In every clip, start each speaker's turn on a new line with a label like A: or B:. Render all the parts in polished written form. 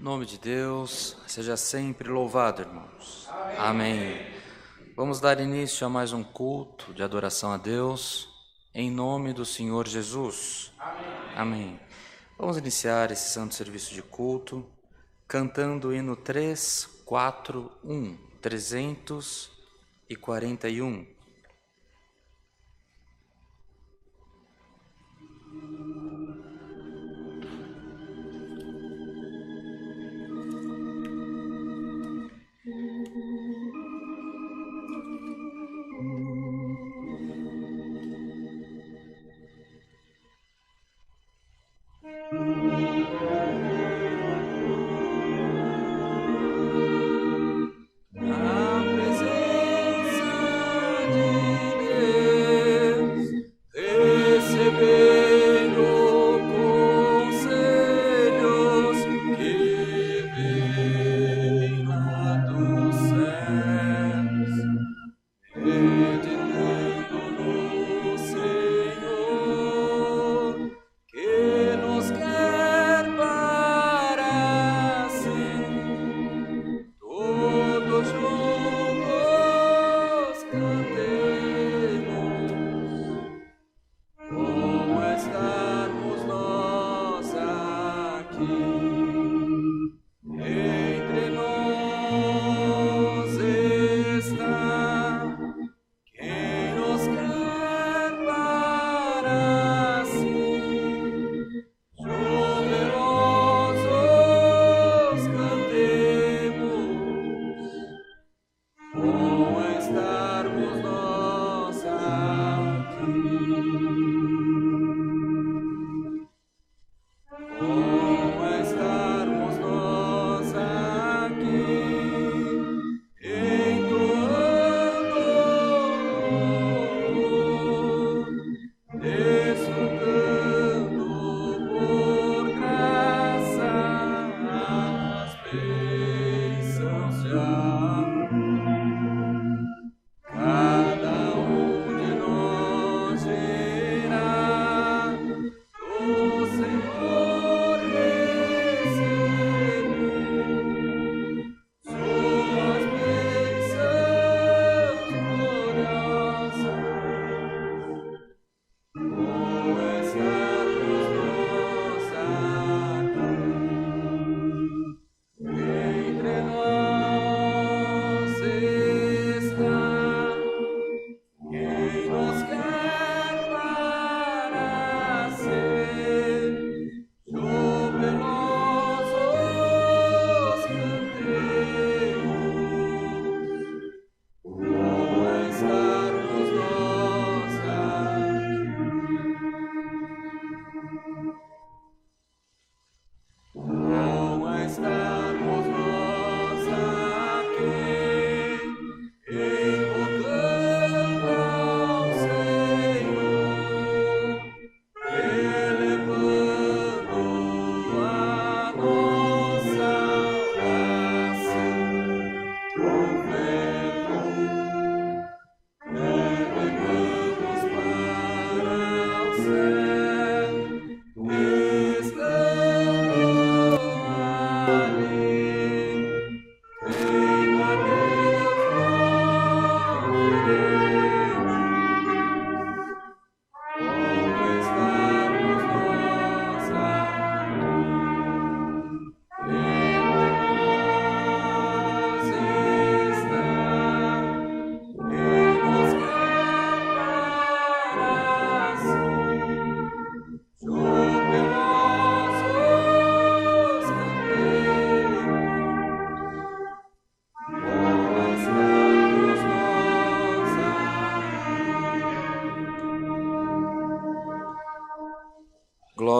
A: nome de Deus seja sempre louvado, irmãos. Amém. Vamos dar início a mais um culto de adoração a Deus, em nome do Senhor Jesus. Amém. Vamos iniciar esse santo serviço de culto, cantando o hino 341.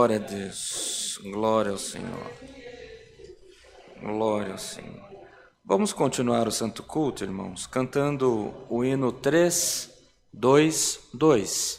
A: Glória a Deus, glória ao Senhor, glória ao Senhor. Vamos continuar o santo culto, irmãos, cantando o hino 322.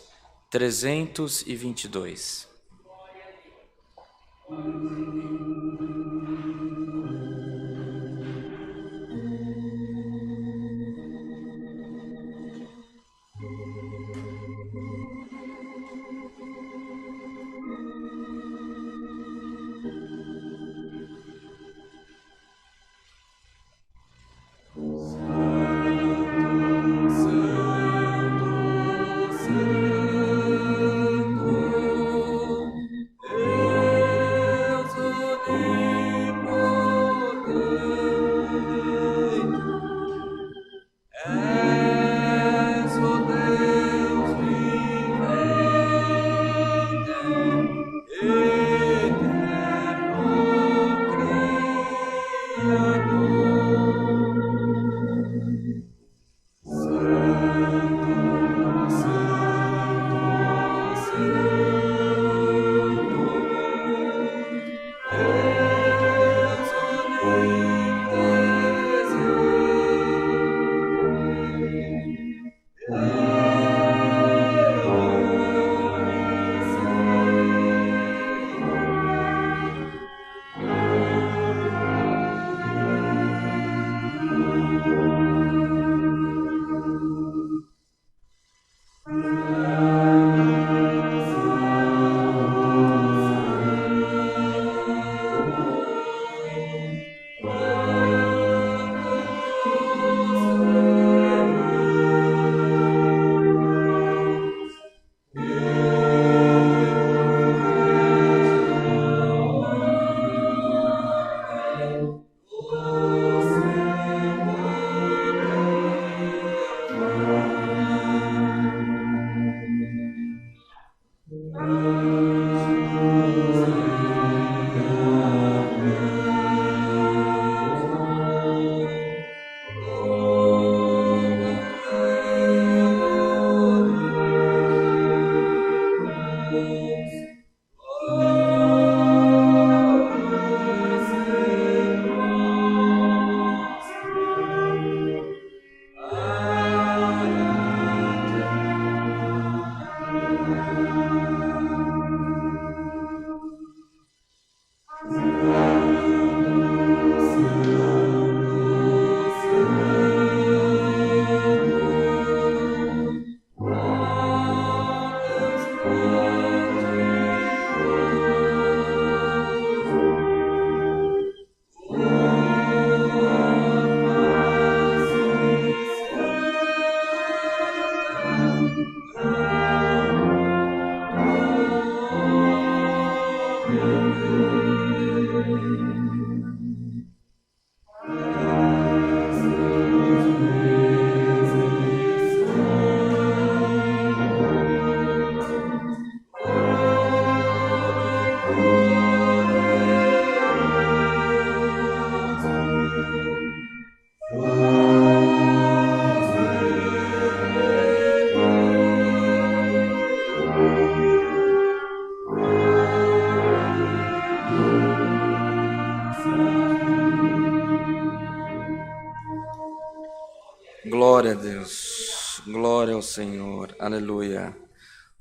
A: Glória ao Senhor. Aleluia.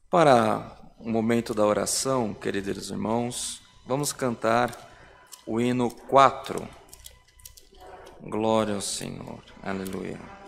A: Para o momento da oração, queridos irmãos, vamos cantar o hino 4. Glória ao Senhor. Aleluia.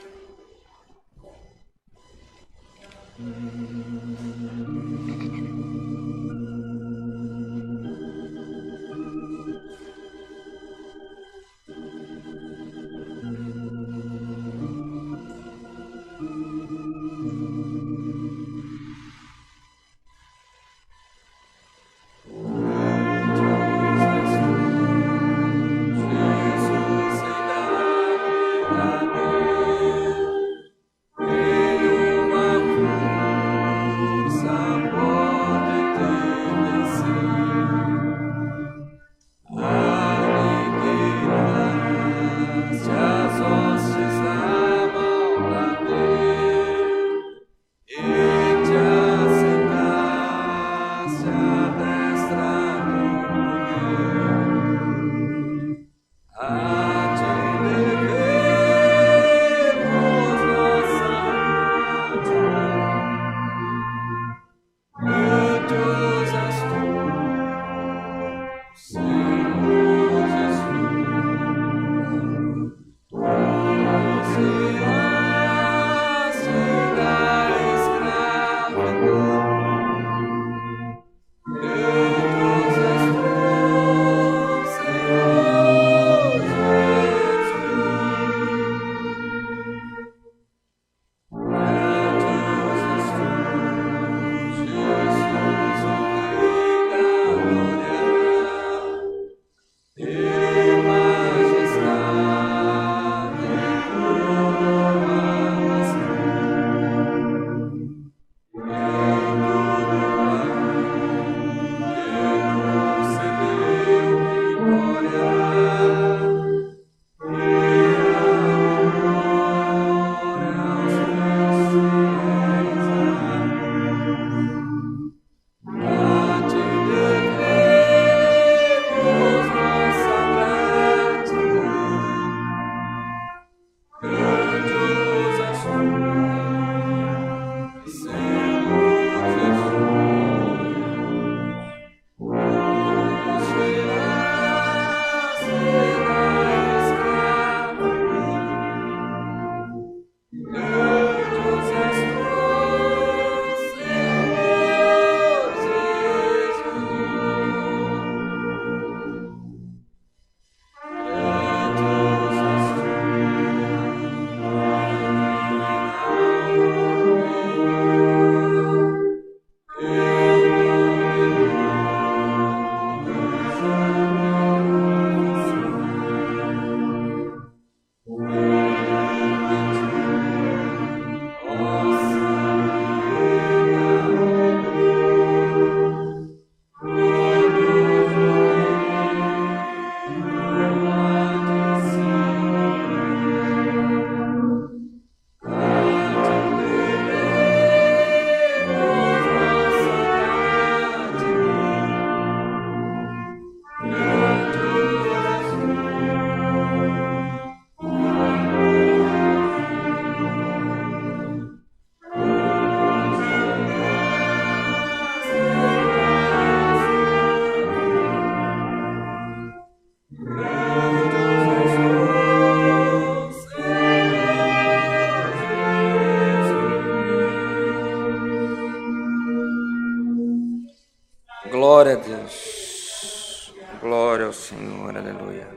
A: Glória a Deus. Glória ao Senhor. Aleluia.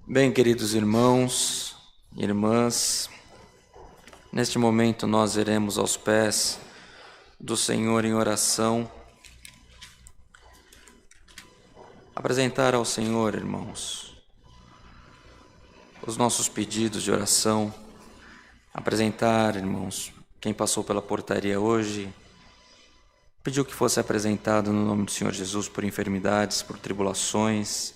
A: Bem, queridos irmãos e irmãs, neste momento nós iremos aos pés do Senhor em oração, apresentar ao Senhor, irmãos, os nossos pedidos de oração, apresentar, irmãos, quem passou pela portaria hoje, pediu que fosse apresentado no nome do Senhor Jesus por enfermidades, por tribulações,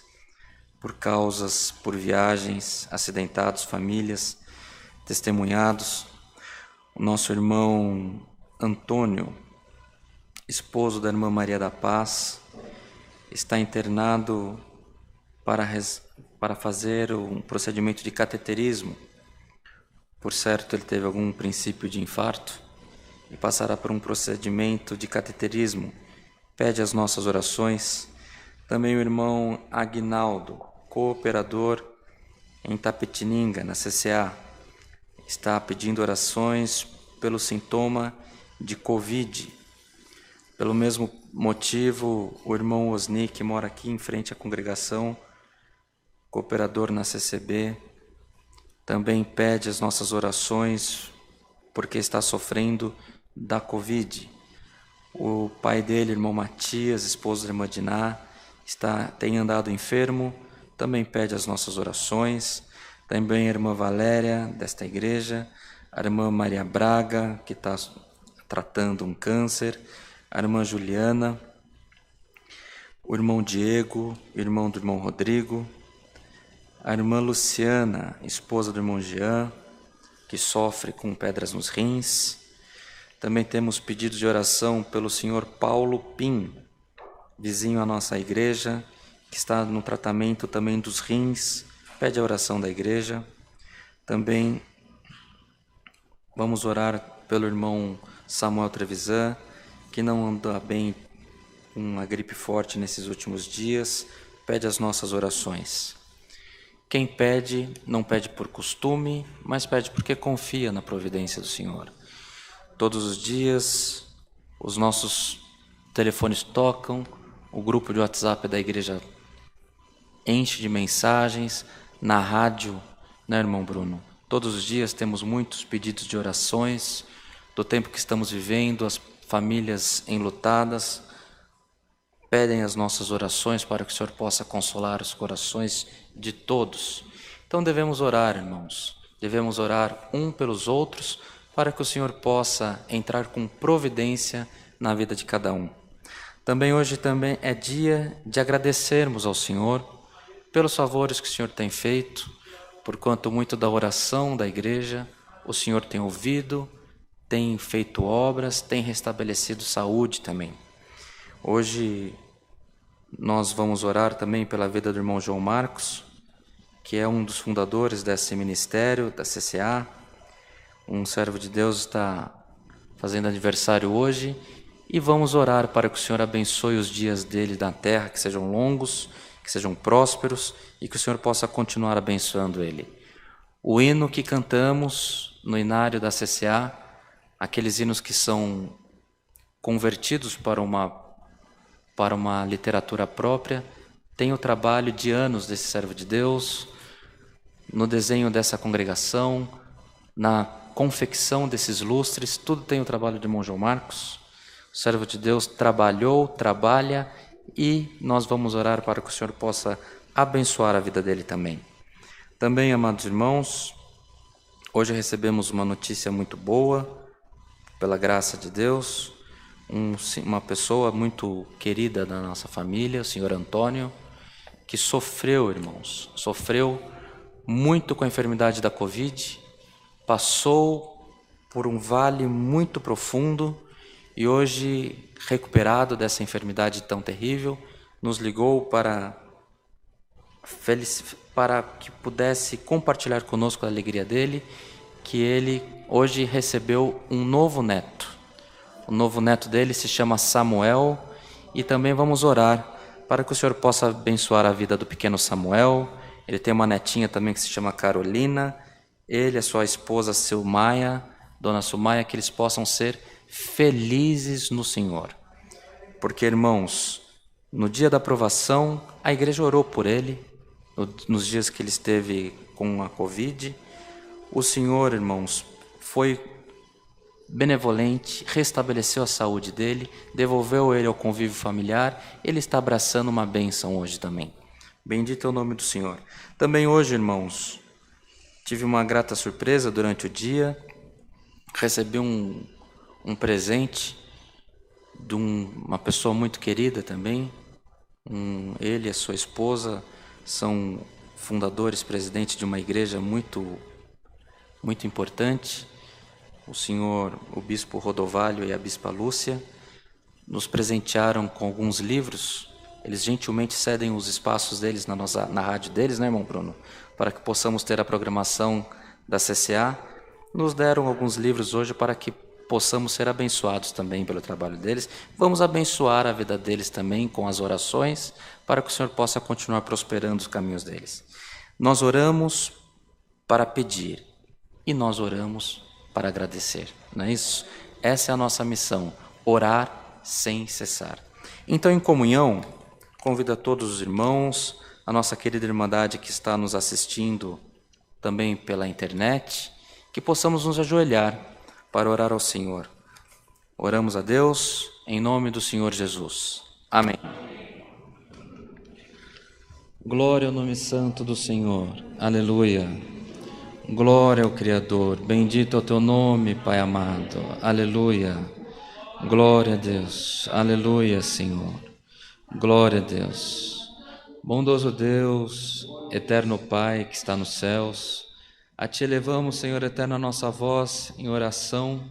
A: por causas, por viagens, acidentados, famílias, testemunhados. O nosso irmão Antônio, esposo da irmã Maria da Paz, está internado para fazer um procedimento de cateterismo. Por certo, ele teve algum princípio de infarto e passará por um procedimento de cateterismo. Pede as nossas orações. Também o irmão Aguinaldo, cooperador em Tapetininga, na CCA, está pedindo orações pelo sintoma de Covid. Pelo mesmo motivo, o irmão Osni, que mora aqui em frente à congregação, cooperador na CCB, também pede as nossas orações porque está sofrendo da Covid. O pai dele, irmão Matias, esposo da irmã Diná, tem andado enfermo, também pede as nossas orações. Também a irmã Valéria, desta igreja, a irmã Maria Braga, que está tratando um câncer, a irmã Juliana, o irmão Diego, irmão do irmão Rodrigo, a irmã Luciana, esposa do irmão Jean, que sofre com pedras nos rins. Também temos pedidos de oração pelo senhor Paulo Pim, vizinho à nossa igreja, que está no tratamento também dos rins, pede a oração da igreja. Também vamos orar pelo irmão Samuel Trevisan, que não anda bem com uma gripe forte nesses últimos dias, pede as nossas orações. Quem pede, não pede por costume, mas pede porque confia na providência do Senhor. Todos os dias, os nossos telefones tocam, o grupo de WhatsApp da igreja enche de mensagens, na rádio, né, irmão Bruno? Todos os dias temos muitos pedidos de orações, do tempo que estamos vivendo, as famílias enlutadas pedem as nossas orações para que o Senhor possa consolar os corações de todos. Então devemos orar, irmãos, devemos orar um pelos outros para que o Senhor possa entrar com providência na vida de cada um. Hoje também é dia de agradecermos ao Senhor pelos favores que o Senhor tem feito, porquanto muito da oração da igreja o Senhor tem ouvido, tem feito obras, tem restabelecido saúde também. Hoje nós vamos orar também pela vida do irmão João Marcos, que é um dos fundadores desse ministério, da CCA. Um servo de Deus está fazendo aniversário hoje e vamos orar para que o Senhor abençoe os dias dele na terra, que sejam longos, que sejam prósperos e que o Senhor possa continuar abençoando ele. O hino que cantamos no inário da CCA, aqueles hinos que são convertidos para uma literatura própria, tem o trabalho de anos desse servo de Deus, no desenho dessa congregação, na confecção desses lustres, tudo tem o trabalho de irmão João Marcos. O servo de Deus trabalhou, trabalha e nós vamos orar para que o Senhor possa abençoar a vida dele também. Também, amados irmãos, hoje recebemos uma notícia muito boa, pela graça de Deus, uma pessoa muito querida da nossa família, o senhor Antônio, que sofreu, irmãos, sofreu muito com a enfermidade da Covid, passou por um vale muito profundo e hoje, recuperado dessa enfermidade tão terrível, nos ligou para que pudesse compartilhar conosco a alegria dele, que ele hoje recebeu um novo neto. O novo neto dele se chama Samuel e também vamos orar para que o Senhor possa abençoar a vida do pequeno Samuel. Ele tem uma netinha também que se chama Carolina, ele, a sua esposa Silmaia, Dona Silmaia, que eles possam ser felizes no Senhor. Porque, irmãos, no dia da provação, a igreja orou por ele, nos dias que ele esteve com a Covid. O Senhor, irmãos, foi benevolente, restabeleceu a saúde dele, devolveu ele ao convívio familiar, ele está abraçando uma bênção hoje também. Bendito é o nome do Senhor. Também hoje, irmãos, tive uma grata surpresa durante o dia, recebi um presente de uma pessoa muito querida também. Ele e a sua esposa são fundadores, presidentes de uma igreja muito importante. O bispo Rodovalho e a bispa Lúcia nos presentearam com alguns livros. Eles gentilmente cedem os espaços deles na rádio deles, né, irmão Bruno? Para que possamos ter a programação da CCA. nos deram alguns livros hoje para que possamos ser abençoados também pelo trabalho deles. Vamos abençoar a vida deles também com as orações, para que o Senhor possa continuar prosperando os caminhos deles. Nós oramos para pedir e nós oramos para agradecer, não é isso? Essa é a nossa missão, orar sem cessar. Então, em comunhão, convido a todos os irmãos, a nossa querida Irmandade que está nos assistindo também pela internet, que possamos nos ajoelhar para orar ao Senhor. Oramos a Deus em nome do Senhor Jesus. Amém. Glória ao nome santo do Senhor. Aleluia. Glória ao Criador. Bendito é o teu nome, Pai amado. Aleluia. Glória a Deus. Aleluia, Senhor. Glória a Deus. Bondoso Deus, eterno Pai que está nos céus, a Ti elevamos, Senhor eterno, a nossa voz em oração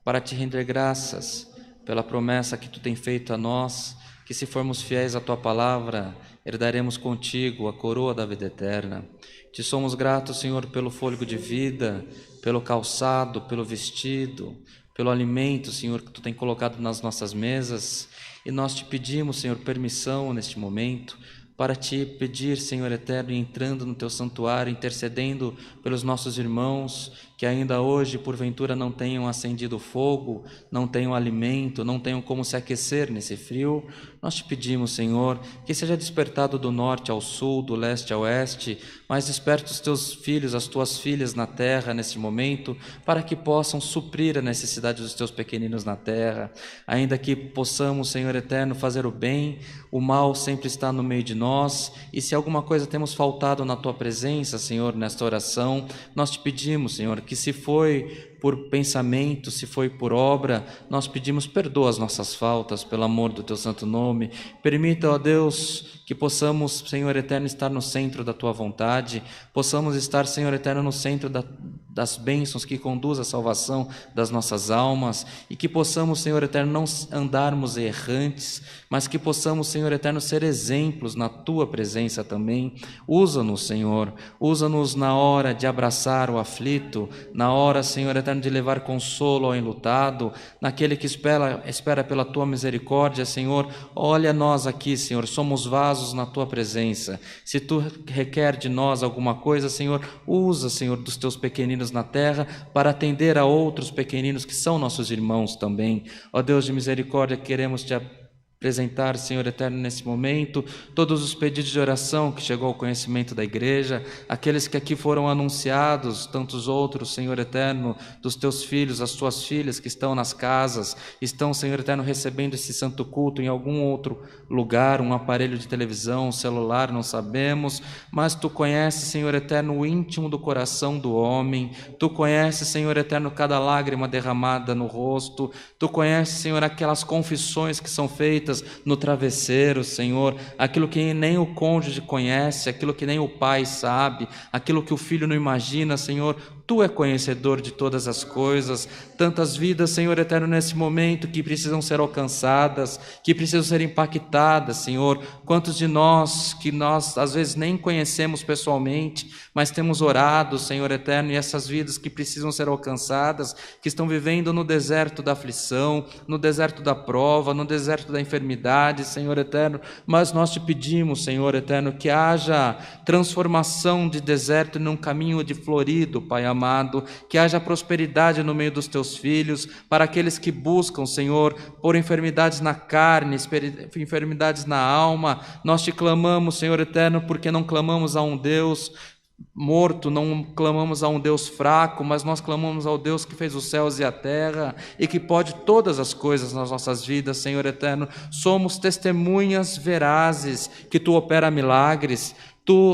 A: para Te render graças pela promessa que Tu tem feito a nós, que se formos fiéis à Tua palavra, herdaremos contigo a coroa da vida eterna. Te somos gratos, Senhor, pelo fôlego de vida, pelo calçado, pelo vestido, pelo alimento, Senhor, que Tu tem colocado nas nossas mesas. E nós Te pedimos, Senhor, permissão neste momento para Te pedir, Senhor eterno, entrando no Teu santuário, intercedendo pelos nossos irmãos que ainda hoje, porventura, não tenham acendido fogo, não tenham alimento, não tenham como se aquecer nesse frio. Nós Te pedimos, Senhor, que seja despertado do norte ao sul, do leste ao oeste, mas desperta os Teus filhos, as Tuas filhas na terra nesse momento, para que possam suprir a necessidade dos Teus pequeninos na terra. Ainda que possamos, Senhor eterno, fazer o bem, o mal sempre está no meio de nós, e se alguma coisa temos faltado na Tua presença, Senhor, nesta oração, nós Te pedimos, Senhor, que se foi por pensamento, se foi por obra, nós pedimos perdoa as nossas faltas, pelo amor do Teu santo nome. Permita, ó Deus, que possamos, Senhor eterno, estar no centro da Tua vontade, possamos estar, Senhor eterno, no centro das bênçãos que conduz à salvação das nossas almas, e que possamos, Senhor eterno, não andarmos errantes, mas que possamos, Senhor eterno, ser exemplos na Tua presença também. Usa-nos, Senhor, usa-nos na hora de abraçar o aflito, na hora, Senhor eterno, de levar consolo ao enlutado, naquele que espera pela Tua misericórdia, Senhor. Olha nós aqui, Senhor, somos vasos na Tua presença. Se Tu requer de nós alguma coisa, Senhor, usa, Senhor, dos Teus pequeninos na terra para atender a outros pequeninos que são nossos irmãos também. Ó Deus de misericórdia, queremos Te apresentar, Senhor eterno, nesse momento, todos os pedidos de oração que chegou ao conhecimento da igreja, aqueles que aqui foram anunciados, tantos outros, Senhor eterno, dos Teus filhos, as Tuas filhas que estão nas casas, estão, Senhor eterno, recebendo esse santo culto em algum outro lugar, um aparelho de televisão, um celular, não sabemos, mas Tu conheces, Senhor eterno, o íntimo do coração do homem. Tu conheces, Senhor eterno, cada lágrima derramada no rosto. Tu conheces, Senhor, aquelas confissões que são feitas no travesseiro, Senhor, aquilo que nem o cônjuge conhece, aquilo que nem o pai sabe, aquilo que o filho não imagina, Senhor. Tu é conhecedor de todas as coisas, tantas vidas, Senhor eterno, nesse momento que precisam ser alcançadas, que precisam ser impactadas, Senhor. Quantos de nós, que nós às vezes nem conhecemos pessoalmente, mas temos orado, Senhor eterno, e essas vidas que precisam ser alcançadas, que estão vivendo no deserto da aflição, no deserto da prova, no deserto da enfermidade, Senhor eterno, mas nós Te pedimos, Senhor eterno, que haja transformação de deserto num caminho de florido, Pai amado, que haja prosperidade no meio dos Teus filhos, para aqueles que buscam, Senhor, por enfermidades na carne, enfermidades na alma. Nós Te clamamos, Senhor eterno, porque não clamamos a um Deus morto, não clamamos a um Deus fraco, mas nós clamamos ao Deus que fez os céus e a terra e que pode todas as coisas nas nossas vidas, Senhor eterno. Somos testemunhas verazes que Tu opera milagres.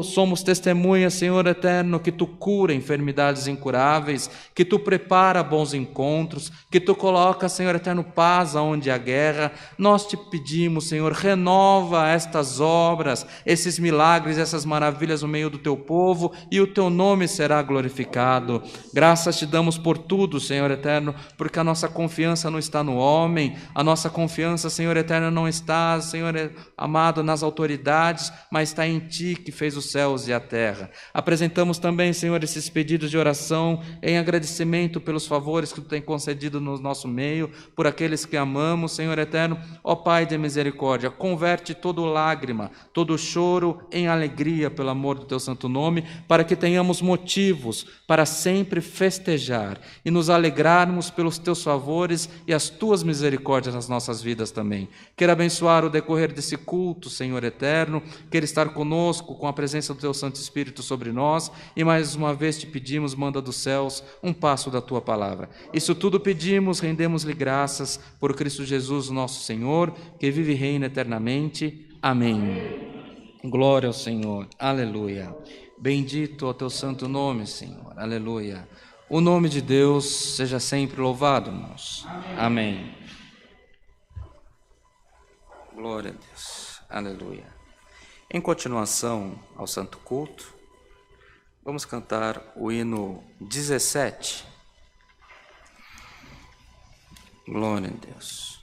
A: Somos testemunhas, Senhor eterno, que Tu cura enfermidades incuráveis, que Tu prepara bons encontros, que Tu coloca, Senhor eterno, paz aonde há guerra. Nós Te pedimos, Senhor, renova estas obras, esses milagres, essas maravilhas no meio do Teu povo, e o Teu nome será glorificado. Graças Te damos por tudo, Senhor eterno, porque a nossa confiança não está no homem, a nossa confiança, Senhor eterno, não está, Senhor amado, nas autoridades, mas está em Ti, que fez os céus e a terra. Apresentamos também, Senhor, esses pedidos de oração em agradecimento pelos favores que Tu tem concedido no nosso meio, por aqueles que amamos, Senhor eterno. Ó Pai de misericórdia, converte toda lágrima, todo choro em alegria pelo amor do Teu santo nome, para que tenhamos motivos para sempre festejar e nos alegrarmos pelos Teus favores e as Tuas misericórdias nas nossas vidas também. Queira abençoar o decorrer desse culto, Senhor eterno, queira estar conosco com a presença do Teu Santo Espírito sobre nós, e mais uma vez Te pedimos, manda dos céus um passo da Tua palavra. Isso tudo pedimos, rendemos-lhe graças por Cristo Jesus, nosso Senhor, que vive e reina eternamente. Amém. Glória ao Senhor. Aleluia. Bendito o Teu santo nome, Senhor. Aleluia. O nome de Deus seja sempre louvado, irmãos. Amém. Glória a Deus. Aleluia. Em continuação ao santo culto, vamos cantar o hino 17. Glória a Deus.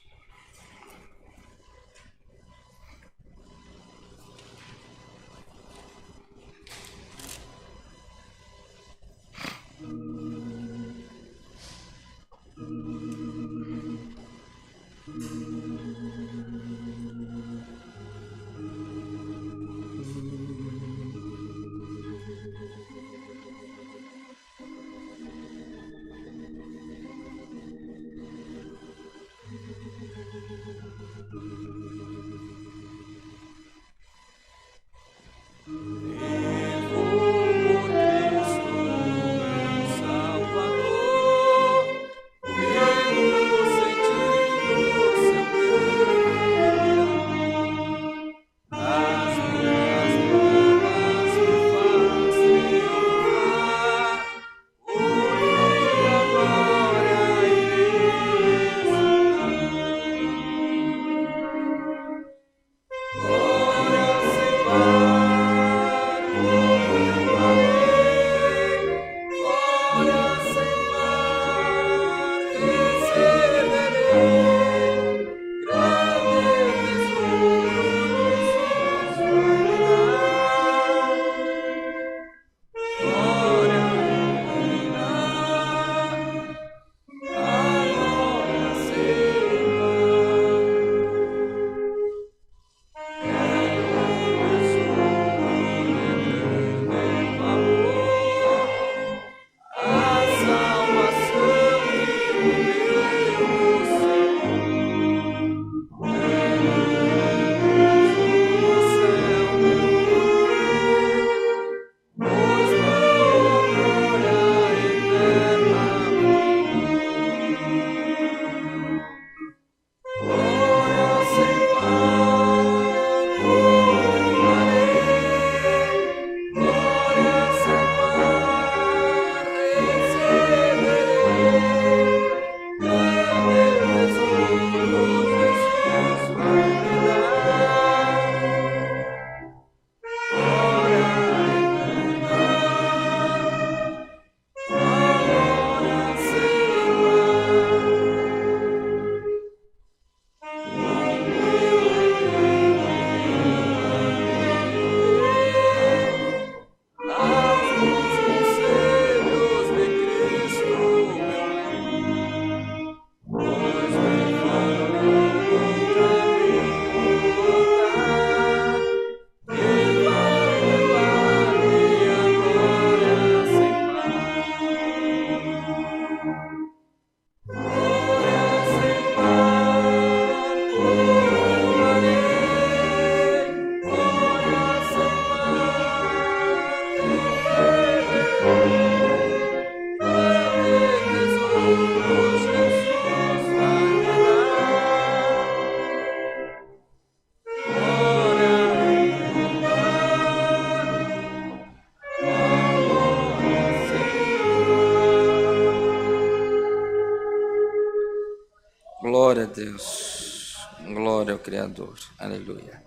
A: Glória a Deus, glória ao Criador, aleluia.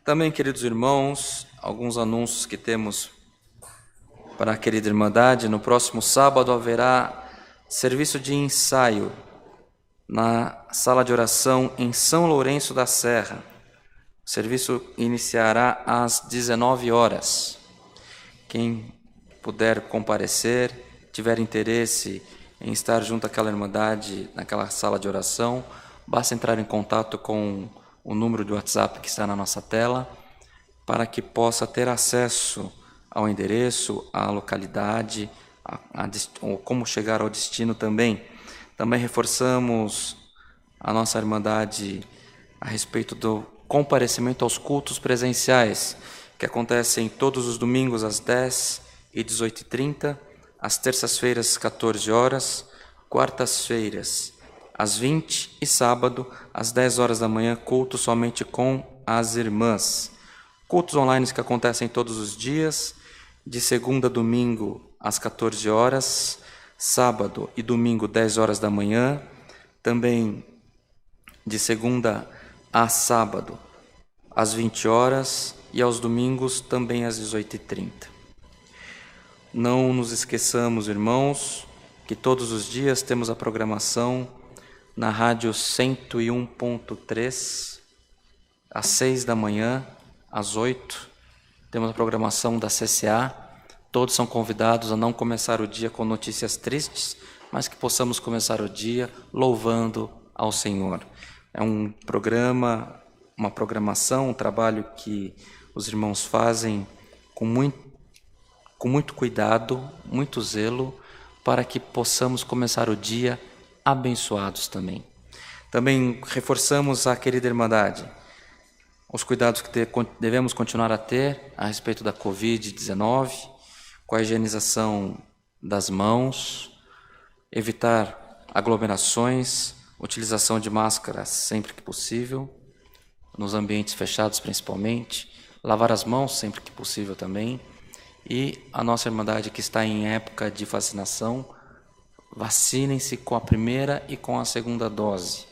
A: Também, queridos irmãos, alguns anúncios que temos para a querida Irmandade. No próximo sábado haverá serviço de ensaio na sala de oração em São Lourenço da Serra. O serviço iniciará às 19 horas. Quem puder comparecer, tiver interesse em estar junto àquela irmandade, naquela sala de oração, basta entrar em contato com o número de WhatsApp que está na nossa tela, para que possa ter acesso ao endereço, à localidade, ou como chegar ao destino também. Também reforçamos a nossa irmandade a respeito do comparecimento aos cultos presenciais, que acontecem todos os domingos às 10 e 18h30, às terças-feiras às 14 horas, quartas-feiras às 20 e sábado às 10 horas da manhã, culto somente com as irmãs. Cultos online que acontecem todos os dias, de segunda a domingo às 14 horas, sábado e domingo 10 horas da manhã, também de segunda a sábado às 20 horas e aos domingos também às 18h30. Não nos esqueçamos, irmãos, que todos os dias temos a programação na rádio 101.3, às 6 da manhã, às 8, temos a programação da CCA. Todos são convidados a não começar o dia com notícias tristes, mas que possamos começar o dia louvando ao Senhor. É um programa, uma programação, um trabalho que os irmãos fazem com muito cuidado, muito zelo, para que possamos começar o dia abençoados também. Também reforçamos a querida irmandade, os cuidados que devemos continuar a ter a respeito da Covid-19, com a higienização das mãos, evitar aglomerações, utilização de máscaras sempre que possível, nos ambientes fechados principalmente, lavar as mãos sempre que possível também, e a nossa irmandade que está em época de vacinação, vacinem-se com a primeira e com a segunda dose,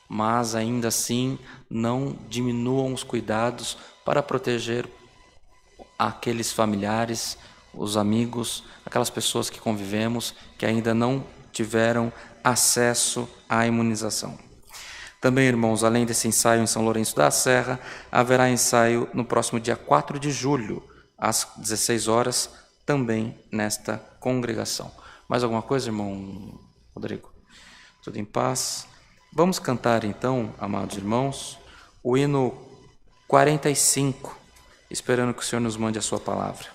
A: mas ainda assim não diminuam os cuidados para proteger aqueles familiares, os amigos, aquelas pessoas que convivemos que ainda não tiveram acesso à imunização. Também, irmãos, além desse ensaio em São Lourenço da Serra, haverá ensaio no próximo dia 4 de julho, às 16 horas, também nesta congregação. Mais alguma coisa, irmão Rodrigo? Tudo em paz? Vamos cantar então, amados irmãos, o hino 45, esperando que o Senhor nos mande a sua palavra.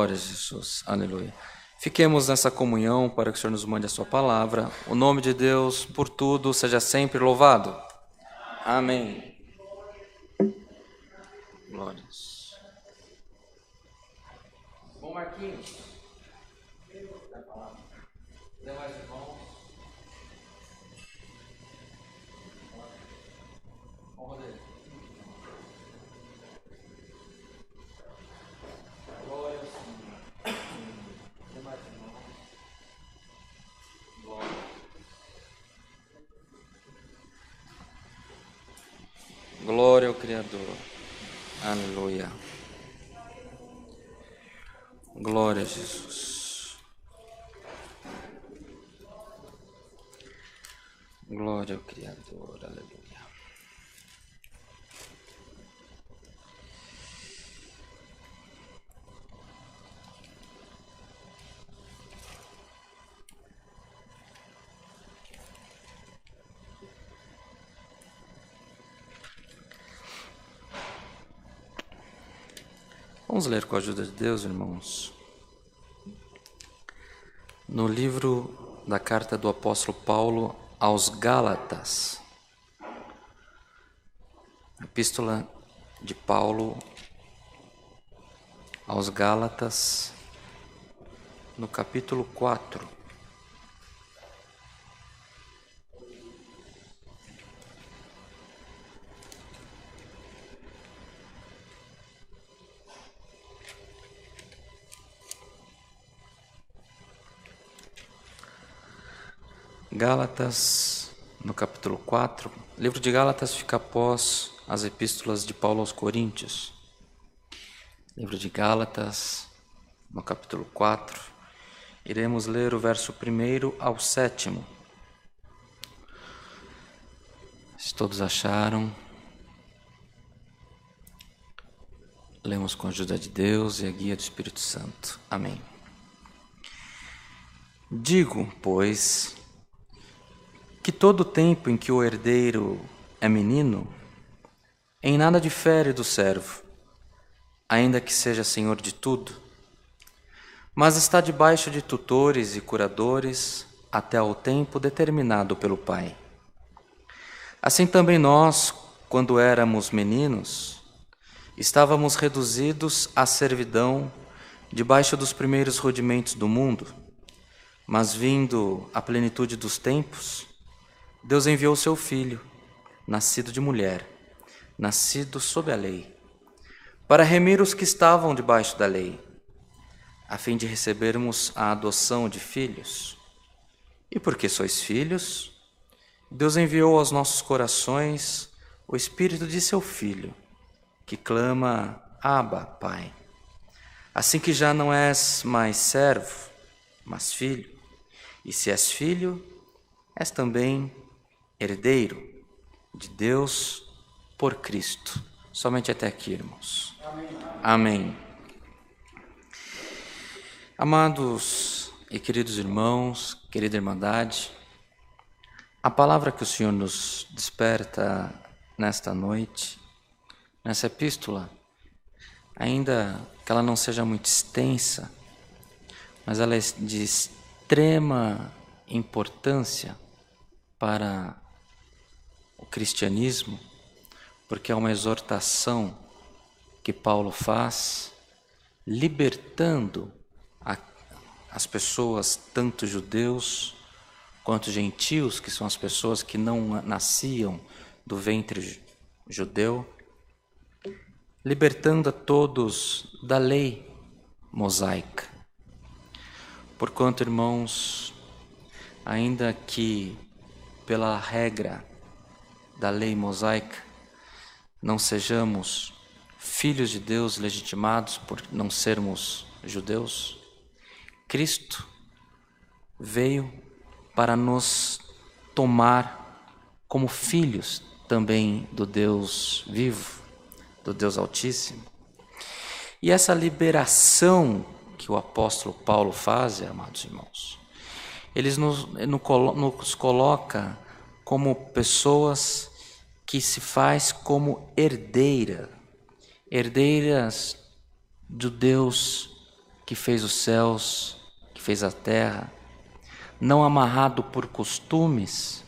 A: Glória a Jesus. Aleluia. Fiquemos nessa comunhão para que o Senhor nos mande a sua palavra. O nome de Deus, por tudo, seja sempre louvado. Amém. Glórias. Bom, Marquinhos. Demais irmãos. Bom, Rodrigo. Glória ao Senhor. Demais irmãos. Glória. Glória ao Criador. Aleluia. Glória a Jesus. Glória ao Criador. Aleluia. Vamos ler com a ajuda de Deus, irmãos. No livro da carta do apóstolo Paulo aos Gálatas. Epístola de Paulo aos Gálatas, no capítulo 4. Gálatas, no capítulo 4. O livro de Gálatas fica após as epístolas de Paulo aos Coríntios. Livro de Gálatas, no capítulo 4. Iremos ler o verso 1 ao 7. Se todos acharam, lemos com a ajuda de Deus e a guia do Espírito Santo. Amém. Digo, pois, que todo o tempo em que o herdeiro é menino, em nada difere do servo, ainda que seja senhor de tudo, mas está debaixo de tutores e curadores até ao tempo determinado pelo Pai. Assim também nós, quando éramos meninos, estávamos reduzidos à servidão debaixo dos primeiros rudimentos do mundo, mas vindo a plenitude dos tempos, Deus enviou seu Filho, nascido de mulher, nascido sob a lei, para remir os que estavam debaixo da lei, a fim de recebermos a adoção de filhos. E porque sois filhos, Deus enviou aos nossos corações o Espírito de seu Filho, que clama, Abba, Pai. Assim que já não és mais servo, mas filho, e se és filho, és também herdeiro de Deus por Cristo. Somente até aqui, irmãos. Amém. Amados e queridos irmãos, querida Irmandade, a palavra que o Senhor nos desperta nesta noite, nessa epístola, ainda que ela não seja muito extensa, mas ela é de extrema importância para o cristianismo, porque é uma exortação que Paulo faz, libertando as pessoas, tanto judeus quanto gentios, que são as pessoas que não nasciam do ventre judeu, libertando a todos da lei mosaica. Porquanto, irmãos, ainda que pela regra da lei mosaica não sejamos filhos de Deus legitimados por não sermos judeus, Cristo veio para nos tomar como filhos também do Deus vivo, do Deus Altíssimo. E essa liberação que o apóstolo Paulo faz, amados irmãos, ele nos coloca como pessoas que se faz como herdeiras do Deus que fez os céus, que fez a terra, não amarrado por costumes,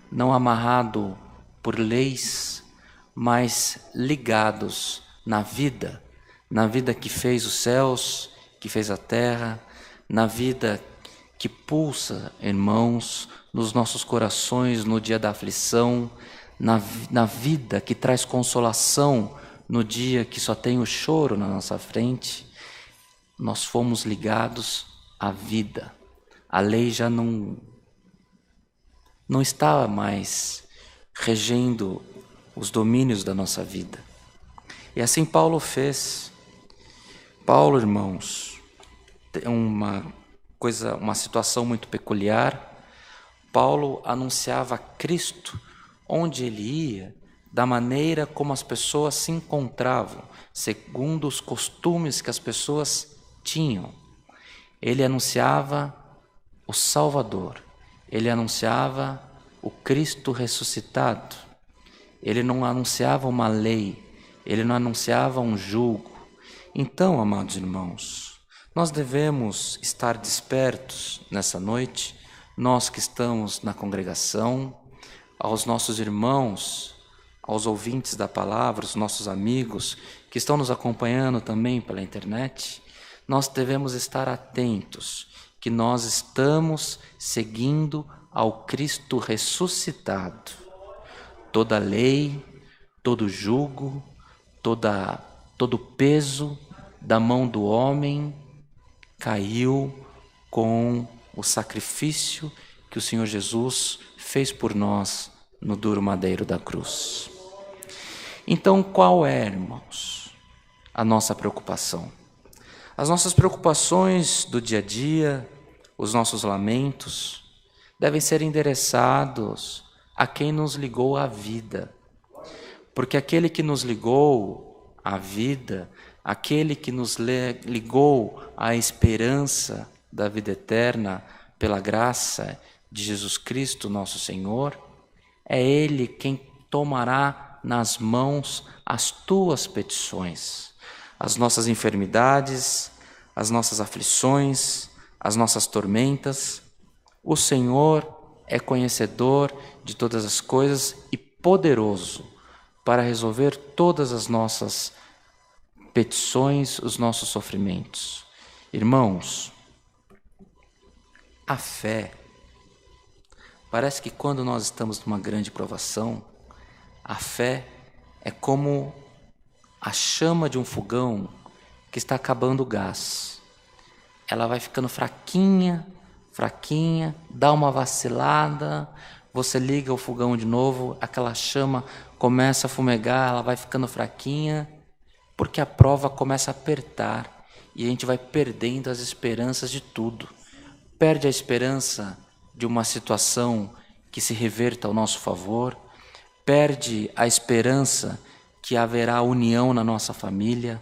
A: não amarrado por leis, mas ligados na vida que fez os céus, que fez a terra, na vida que pulsa, irmãos, nos nossos corações no dia da aflição, na vida que traz consolação no dia que só tem o choro na nossa frente. Nós fomos ligados à vida. A lei já não estava mais regendo os domínios da nossa vida. E assim Paulo fez. Paulo, irmãos, tem uma situação muito peculiar. Paulo anunciava Cristo onde ele ia, da maneira como as pessoas se encontravam, segundo os costumes que as pessoas tinham. Ele anunciava o Salvador, ele anunciava o Cristo ressuscitado. Ele não anunciava uma lei, ele não anunciava um jugo. Então, amados irmãos, nós devemos estar despertos nessa noite, nós que estamos na congregação, aos nossos irmãos, aos ouvintes da palavra, os nossos amigos que estão nos acompanhando também pela internet, nós devemos estar atentos que nós estamos seguindo ao Cristo ressuscitado. Toda lei, todo jugo, todo peso da mão do homem caiu com o sacrifício que o Senhor Jesus fez por nós no duro madeiro da cruz. Então, qual é, irmãos, a nossa preocupação? As nossas preocupações do dia a dia, os nossos lamentos, devem ser endereçados a quem nos ligou à vida. Porque aquele que nos ligou à vida, aquele que nos ligou à esperança da vida eterna pela graça de Jesus Cristo, nosso Senhor, é Ele quem tomará nas mãos as tuas petições, as nossas enfermidades, as nossas aflições, as nossas tormentas. O Senhor é conhecedor de todas as coisas e poderoso para resolver todas as nossas petições, os nossos sofrimentos. Irmãos, a fé, parece que quando nós estamos numa grande provação, a fé é como a chama de um fogão que está acabando o gás. Ela vai ficando fraquinha, dá uma vacilada, você liga o fogão de novo, aquela chama começa a fumegar, ela vai ficando fraquinha, porque a prova começa a apertar e a gente vai perdendo as esperanças de tudo. Perde a esperança de uma situação que se reverta ao nosso favor, perde a esperança que haverá união na nossa família,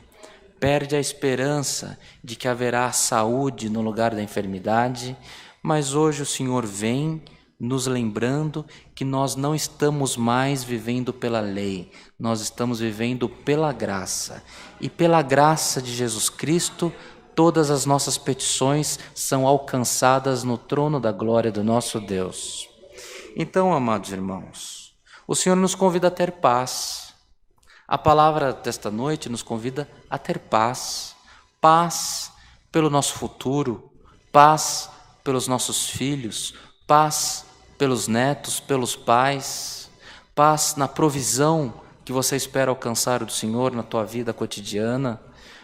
A: perde a esperança de que haverá saúde no lugar da enfermidade, mas hoje o Senhor vem nos lembrando que nós não estamos mais vivendo pela lei, nós estamos vivendo pela graça. E pela graça de Jesus Cristo, todas as nossas petições são alcançadas no trono da glória do nosso Deus. Então, amados irmãos, o Senhor nos convida a ter paz. A palavra desta noite nos convida a ter paz. Paz pelo nosso futuro, paz pelos nossos filhos, paz pelos netos, pelos pais, paz na provisão que você espera alcançar do Senhor na tua vida cotidiana.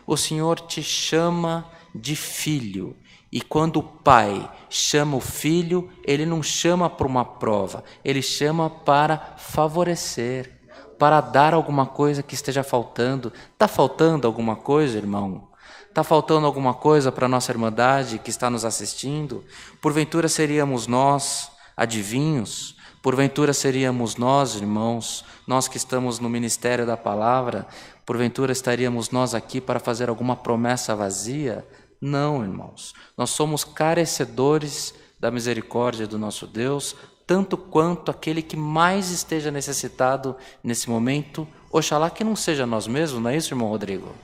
A: O Senhor te chama de filho. E quando o pai chama o filho, ele não chama para uma prova, ele chama para favorecer, para dar alguma coisa que esteja faltando. Está faltando alguma coisa, irmão? Está faltando alguma coisa para a nossa irmandade que está nos assistindo? Porventura seríamos nós adivinhos? Porventura seríamos nós, irmãos, nós que estamos no ministério da palavra, porventura estaríamos nós aqui para fazer alguma promessa vazia? Não, irmãos, nós somos carecedores da misericórdia do nosso Deus, tanto quanto aquele que mais esteja necessitado nesse momento. Oxalá que não seja nós mesmos, não é isso, irmão Rodrigo?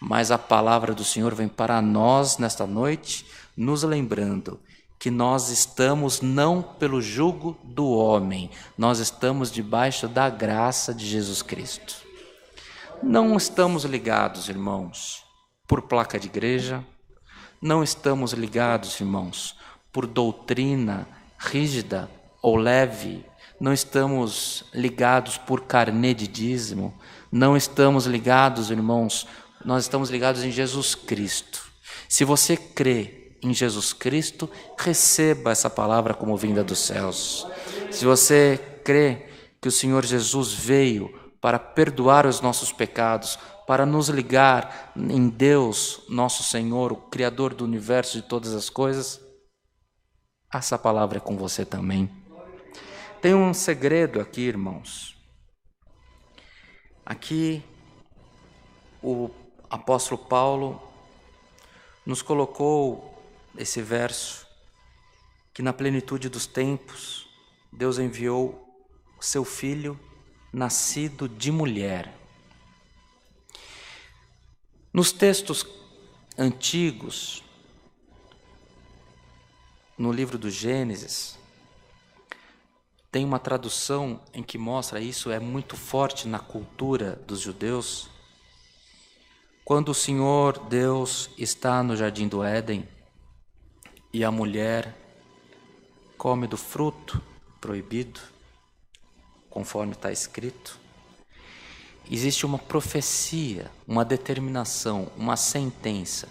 A: mas a palavra do Senhor vem para nós nesta noite, nos lembrando que nós estamos não pelo jugo do homem, nós estamos debaixo da graça de Jesus Cristo. Não estamos ligados, irmãos, por placa de igreja, não estamos ligados, irmãos, por doutrina rígida ou leve, não estamos ligados por carnê de dízimo, não estamos ligados, irmãos, nós estamos ligados em Jesus Cristo. Se você crê em Jesus Cristo, receba essa palavra como vinda dos céus. Se você crê que o Senhor Jesus veio para perdoar os nossos pecados, para nos ligar em Deus, nosso Senhor, o Criador do universo e de todas as coisas, essa palavra é com você também. Tem um segredo aqui, irmãos. Aqui, o apóstolo Paulo nos colocou esse verso, que na plenitude dos tempos, Deus enviou o seu Filho, nascido de mulher. Nos textos antigos, no livro do Gênesis, tem uma tradução em que mostra isso, é muito forte na cultura dos judeus. Quando o Senhor Deus está no jardim do Éden e a mulher come do fruto proibido, conforme está escrito, existe uma profecia, uma determinação, uma sentença,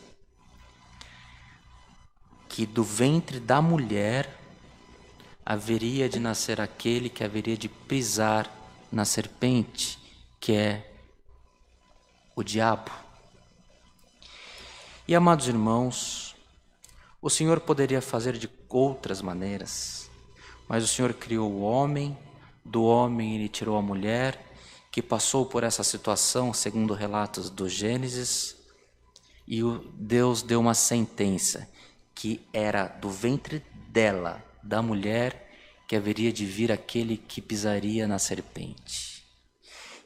A: que do ventre da mulher haveria de nascer aquele que haveria de pisar na serpente, que é o diabo. E, amados irmãos, o Senhor poderia fazer de outras maneiras, mas o Senhor criou o homem, do homem Ele tirou a mulher, que passou por essa situação, segundo relatos do Gênesis, e Deus deu uma sentença, que era do ventre dela, da mulher, que haveria de vir aquele que pisaria na serpente.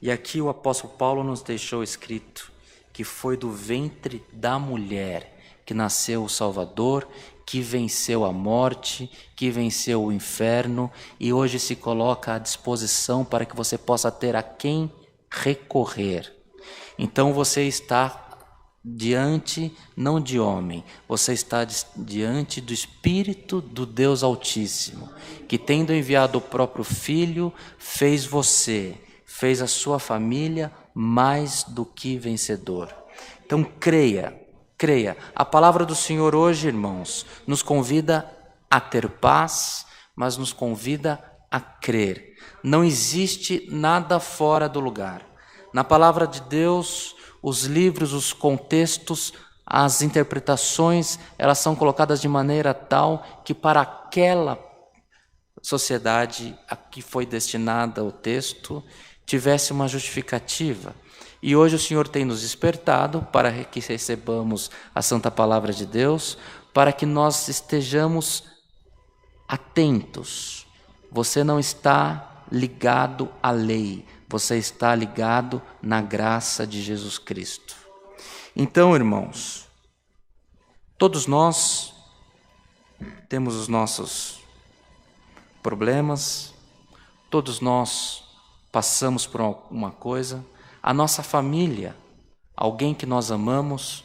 A: E aqui o apóstolo Paulo nos deixou escrito que foi do ventre da mulher que nasceu o Salvador, que venceu a morte, que venceu o inferno e hoje se coloca à disposição para que você possa ter a quem recorrer. Então você está diante, não de homem, você está diante do Espírito do Deus Altíssimo, que tendo enviado o próprio Filho, fez você, fez a sua família mais do que vencedor. Então creia. A palavra do Senhor hoje, irmãos, nos convida a ter paz, mas nos convida a crer. Não existe nada fora do lugar. Na palavra de Deus, os livros, os contextos, as interpretações, elas são colocadas de maneira tal que para aquela sociedade a que foi destinada o texto tivesse uma justificativa. E hoje o Senhor tem nos despertado para que recebamos a santa palavra de Deus, para que nós estejamos atentos. Você não está ligado à lei, você está ligado na graça de Jesus Cristo. Então, irmãos, todos nós temos os nossos problemas, todos nós passamos por alguma coisa. A nossa família, alguém que nós amamos,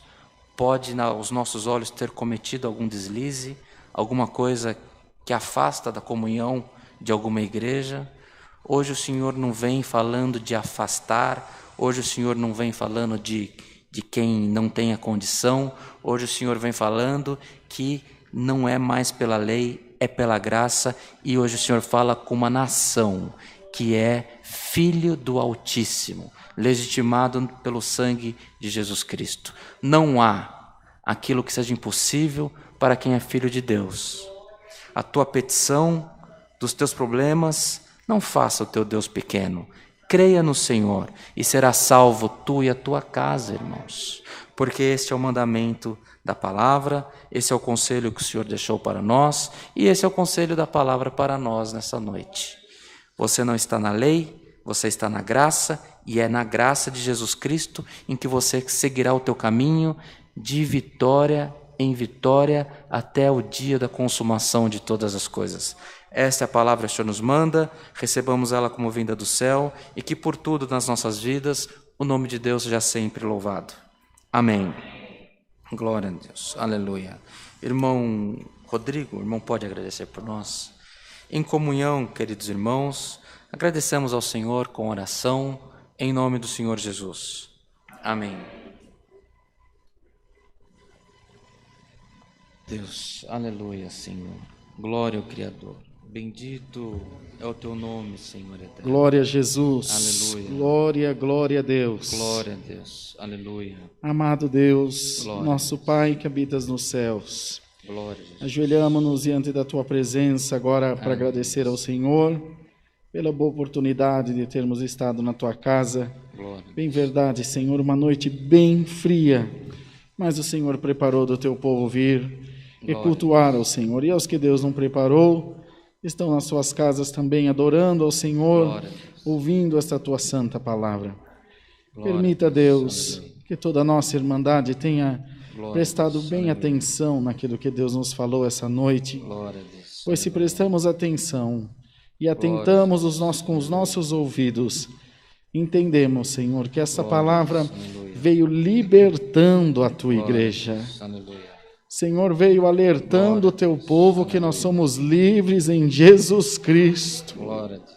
A: pode aos nossos olhos ter cometido algum deslize, alguma coisa que afasta da comunhão de alguma igreja. Hoje o Senhor não vem falando de afastar, hoje o Senhor não vem falando de quem não tem a condição, hoje o Senhor vem falando que não é mais pela lei, é pela graça, e hoje o Senhor fala com uma nação que é filho do Altíssimo, legitimado pelo sangue de Jesus Cristo. Não há aquilo que seja impossível para quem é filho de Deus. A tua petição dos teus problemas, não faça o teu Deus pequeno. Creia no Senhor e será salvo tu e a tua casa, irmãos. Porque este é o mandamento da palavra, esse é o conselho que o Senhor deixou para nós e esse é o conselho da palavra para nós nessa noite. Você não está na lei, você está na graça e é na graça de Jesus Cristo em que você seguirá o teu caminho de vitória em vitória até o dia da consumação de todas as coisas. Esta é a palavra que o Senhor nos manda, recebamos ela como vinda do céu e que por tudo nas nossas vidas o nome de Deus seja sempre louvado. Amém. Glória a Deus. Aleluia. Irmão Rodrigo, o irmão pode agradecer por nós? Em comunhão, queridos irmãos, agradecemos ao Senhor com oração, em nome do Senhor Jesus. Amém. Deus, aleluia, Senhor. Glória ao Criador. Bendito é o teu nome, Senhor eterno.
B: Glória a Jesus.
A: Aleluia.
B: Glória, glória a Deus.
A: Glória a Deus. Aleluia.
B: Amado Deus,
A: Glória.
B: nosso Pai que habitas nos céus,
A: Glória a Jesus.
B: ajoelhamos-nos diante da Tua presença agora para agradecer ao Senhor pela boa oportunidade de termos estado na Tua casa.
A: Glória.
B: Bem verdade, Senhor, uma noite bem fria, mas o Senhor preparou do Teu povo vir e
A: Glória.
B: cultuar ao Senhor. E aos que Deus não preparou, estão nas suas casas também adorando ao Senhor,
A: Glória a Deus.
B: ouvindo esta Tua santa palavra.
A: Glória
B: Permita,
A: a
B: Deus,
A: Aleluia.
B: que toda a nossa irmandade tenha
A: Glória a
B: prestado
A: Deus.
B: bem
A: Aleluia.
B: atenção naquilo que Deus nos falou essa noite,
A: Glória a Deus.
B: pois se
A: Aleluia.
B: prestamos atenção e atentamos com os nossos ouvidos, entendemos, Senhor, que essa
A: Glória a
B: palavra
A: Deus. Aleluia.
B: veio libertando a Tua
A: Glória a
B: igreja.
A: Deus. Aleluia.
B: Senhor, veio alertando o Teu povo que nós somos livres em Jesus Cristo,
A: Glória a Deus.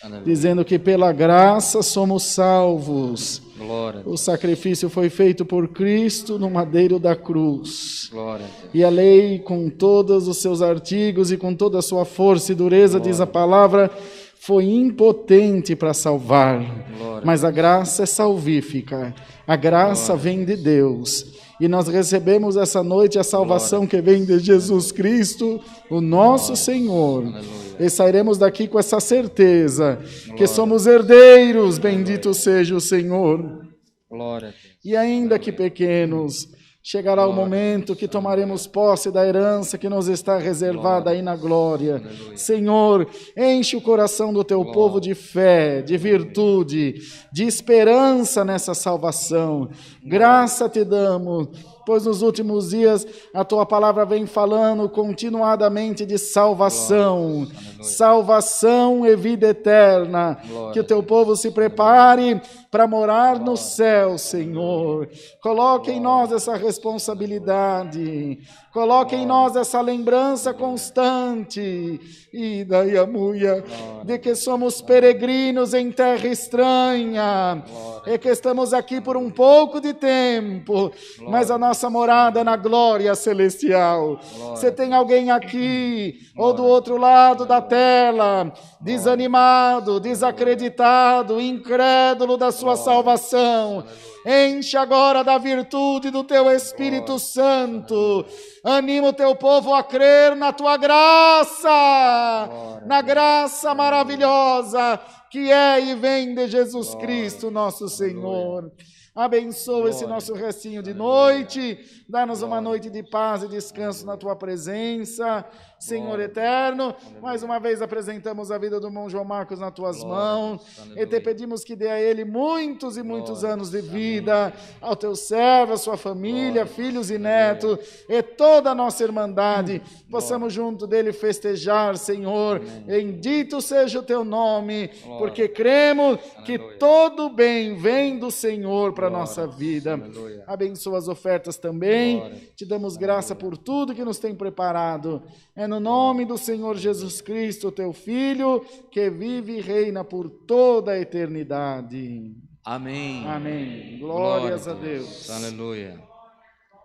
A: Aleluia.
B: dizendo que pela graça somos salvos.
A: Glória a
B: O
A: Deus.
B: sacrifício foi feito por Cristo no madeiro da cruz.
A: Glória a Deus.
B: E a lei, com todos os seus artigos e com toda a sua força e dureza, diz a palavra, foi impotente para salvar.
A: Glória.
B: Mas a graça é salvífica. A graça vem de Deus. E nós recebemos essa noite a salvação que vem de Jesus Cristo, o nosso Senhor.
A: Aleluia.
B: E sairemos daqui com essa certeza que somos herdeiros, bendito seja o Senhor.
A: Glória a Deus.
B: E ainda que pequenos, chegará o momento que tomaremos posse da herança que nos está reservada aí na glória.
A: Aleluia.
B: Senhor, enche o coração do Teu povo de fé, de virtude, de esperança nessa salvação. Graça te damos, pois nos últimos dias a Tua palavra vem falando continuadamente de salvação. Salvação e vida eterna.
A: Glória.
B: Que o Teu povo se prepare para morar no céu, Senhor. Coloque em nós essa responsabilidade. Coloque em nós essa lembrança constante. E daí a muia de que somos peregrinos em terra estranha. E que estamos aqui por um pouco de tempo, mas a nossa morada é na glória celestial. Você tem alguém aqui ou do outro lado da tela, desanimado, desacreditado, incrédulo da sua salvação. Enche agora da virtude do Teu Espírito Santo. Anima o Teu povo a crer na Tua graça, na graça maravilhosa que é e vem de Jesus Cristo, nosso Senhor. Abençoa esse nosso restinho de noite, dá-nos uma noite de paz e descanso na Tua presença, Senhor eterno. Mais uma vez apresentamos a vida do irmão João Marcos nas Tuas mãos e te pedimos que dê a ele muitos e muitos anos de vida, ao Teu servo, à sua família, filhos e netos e toda a nossa irmandade, possamos junto dele festejar, Senhor. Bendito seja o Teu nome, porque cremos que todo bem vem do Senhor para a nossa vida.
A: Aleluia.
B: Abençoa as ofertas também.
A: Glória.
B: Te damos graça por tudo que nos tem preparado. É no nome do Senhor Jesus Cristo, Teu Filho, que vive e reina por toda a eternidade.
A: Amém.
B: Amém. Glórias a Deus.
A: Aleluia.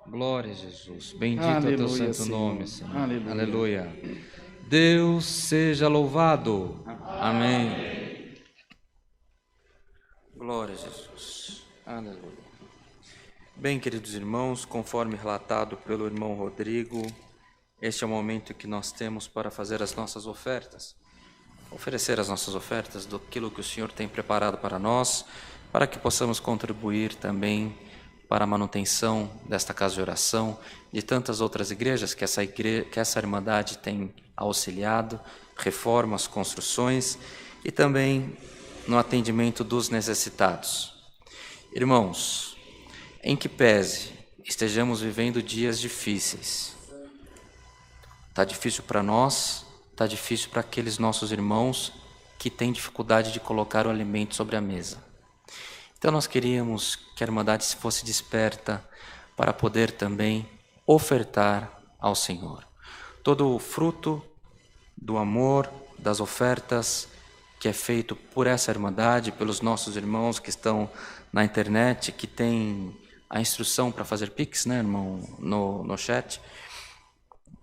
A: Glória a Jesus. Bendito é o
B: Aleluia,
A: Teu santo
B: Senhor.
A: nome, Senhor.
B: Aleluia.
A: Aleluia. Deus seja louvado. Amém. Glória a Jesus. Aleluia. Bem, queridos irmãos, conforme relatado pelo irmão Rodrigo, este é o momento que nós temos para fazer as nossas ofertas. Oferecer as nossas ofertas daquilo que o Senhor tem preparado para nós, para que possamos contribuir também para a manutenção desta casa de oração, de tantas outras igrejas que essa Irmandade tem auxiliado, reformas, construções, e também no atendimento dos necessitados. Irmãos, em que pese estejamos vivendo dias difíceis, está difícil para nós, está difícil para aqueles nossos irmãos que têm dificuldade de colocar o alimento sobre a mesa. Então nós queríamos que a Irmandade fosse desperta para poder também ofertar ao Senhor. Todo o fruto do amor, das ofertas que é feito por essa Irmandade, pelos nossos irmãos que estão na internet, que tem a instrução para fazer Pix, né, irmão, no chat.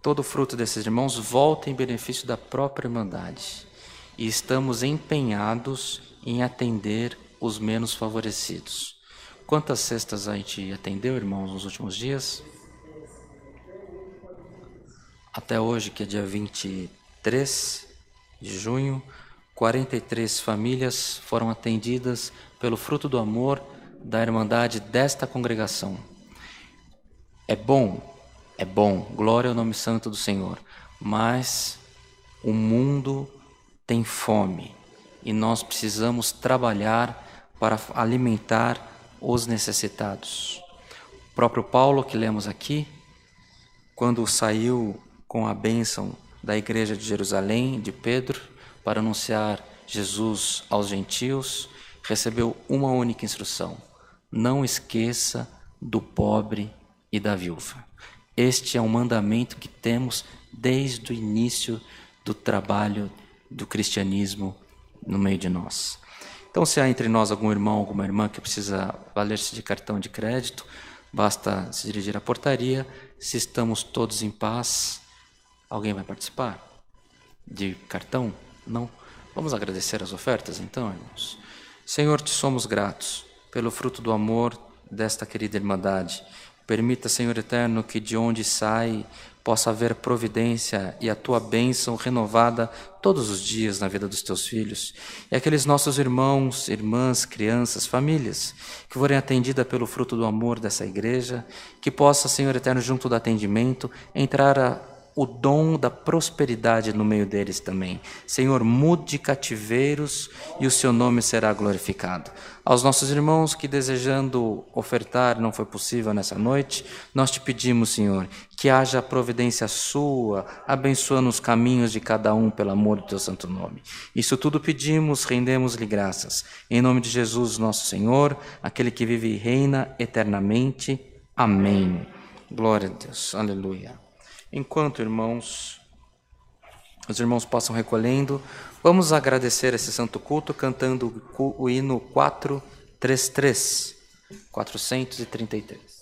A: Todo o fruto desses irmãos volta em benefício da própria Irmandade. E estamos empenhados em atender os menos favorecidos. Quantas cestas a gente atendeu, irmãos, nos últimos dias? Até hoje, que é dia 23 de junho, 43 famílias foram atendidas pelo fruto do amor da Irmandade desta congregação. É bom, glória ao nome santo do Senhor, mas o mundo tem fome e nós precisamos trabalhar para alimentar os necessitados. O próprio Paulo, que lemos aqui, quando saiu com a bênção da igreja de Jerusalém, de Pedro, para anunciar Jesus aos gentios, recebeu uma única instrução: não esqueça do pobre e da viúva. Este é um mandamento que temos desde o início do trabalho do cristianismo no meio de nós. Então, se há entre nós algum irmão, alguma irmã que precisa valer-se de cartão de crédito, basta se dirigir à portaria. Se estamos todos em paz, alguém vai participar de cartão? Não? Vamos agradecer as ofertas então, irmãos? Senhor, te somos gratos pelo fruto do amor desta querida Irmandade. Permita, Senhor eterno, que de onde sai possa haver providência e a tua bênção renovada todos os dias na vida dos teus filhos. E aqueles nossos irmãos, irmãs, crianças, famílias, que forem atendidas pelo fruto do amor dessa igreja, que possa, Senhor eterno, junto do atendimento, entrar o dom da prosperidade no meio deles também. Senhor, mude cativeiros e o seu nome será glorificado. Aos nossos irmãos que desejando ofertar não foi possível nessa noite, nós te pedimos, Senhor, que haja a providência sua, abençoando os caminhos de cada um pelo amor do teu santo nome. Isso tudo pedimos, rendemos-lhe graças. Em nome de Jesus, nosso Senhor, aquele que vive e reina eternamente. Amém. Glória a Deus. Aleluia. Enquanto, irmãos, os irmãos possam recolhendo, vamos agradecer esse santo culto cantando o hino 433. 433.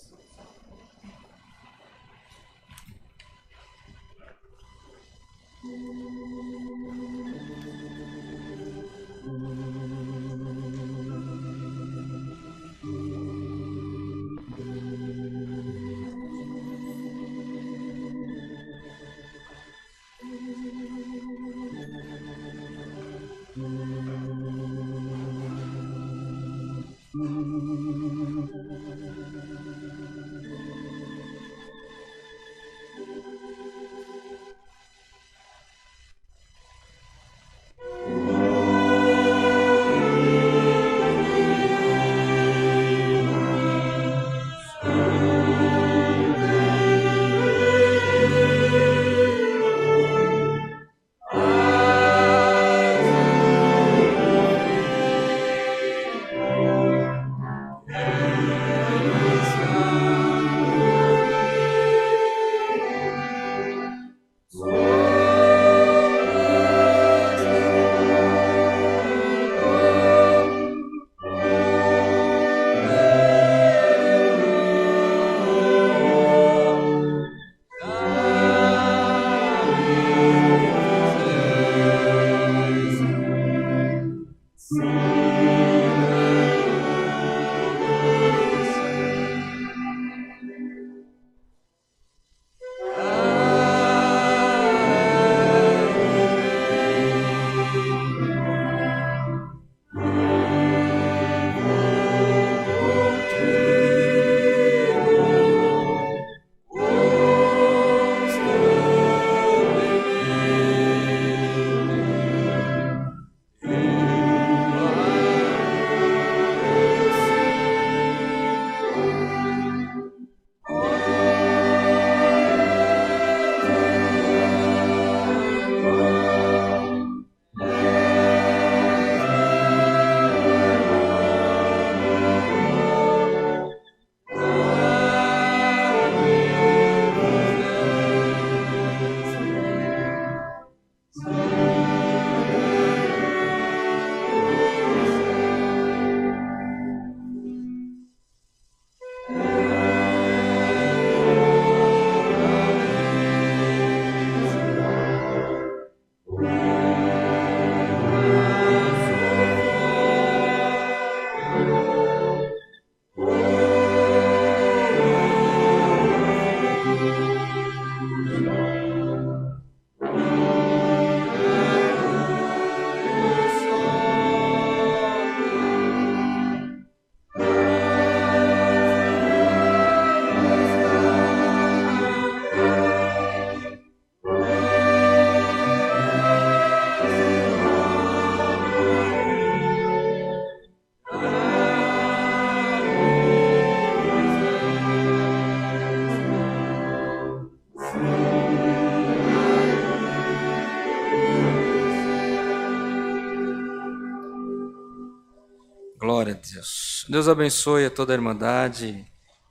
A: Deus. Deus abençoe a toda a Irmandade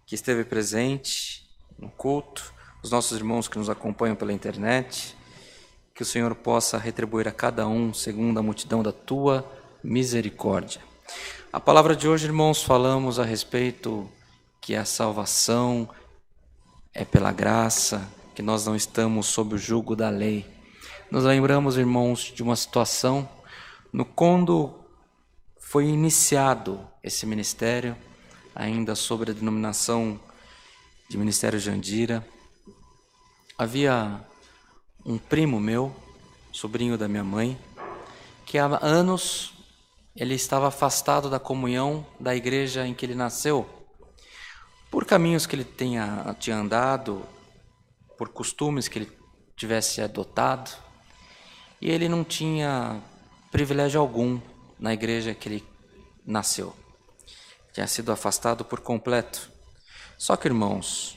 A: que esteve presente no culto, os nossos irmãos que nos acompanham pela internet. Que o Senhor possa retribuir a cada um segundo a multidão da tua misericórdia. A palavra de hoje, irmãos, falamos a respeito que a salvação é pela graça, que nós não estamos sob o jugo da lei. Nos lembramos, irmãos, de uma situação quando foi iniciado esse ministério, ainda sob a denominação de Ministério Jandira. Havia um primo meu, sobrinho da minha mãe, que há anos ele estava afastado da comunhão da igreja em que ele nasceu, por caminhos que ele tinha andado, por costumes que ele tivesse adotado, e ele não tinha privilégio algum na igreja que ele nasceu. Tinha sido afastado por completo. Só que, irmãos,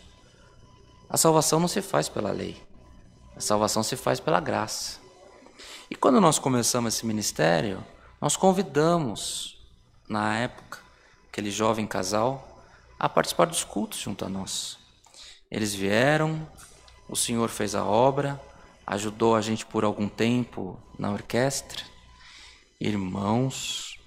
A: a salvação não se faz pela lei. A salvação se faz pela graça. E quando nós começamos esse ministério, nós convidamos, na época, aquele jovem casal, a participar dos cultos junto a nós. Eles vieram, o Senhor fez a obra, ajudou a gente por algum tempo na orquestra. Irmãos,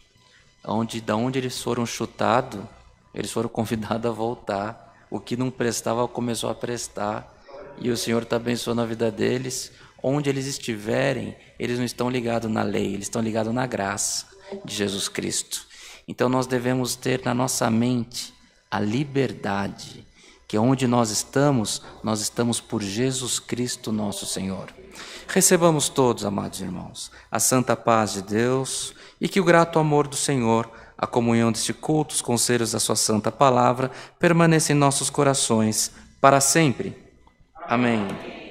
A: da onde eles foram chutados, eles foram convidados a voltar. O que não prestava começou a prestar. E o Senhor está abençoando a vida deles. Onde eles estiverem, eles não estão ligados na lei, eles estão ligados na graça de Jesus Cristo. Então nós devemos ter na nossa mente a liberdade, que onde nós estamos por Jesus Cristo nosso Senhor. Recebamos todos, amados irmãos, a santa paz de Deus e que o grato amor do Senhor, a comunhão deste culto, os conselhos da sua santa palavra, permaneça em nossos corações para sempre. Amém.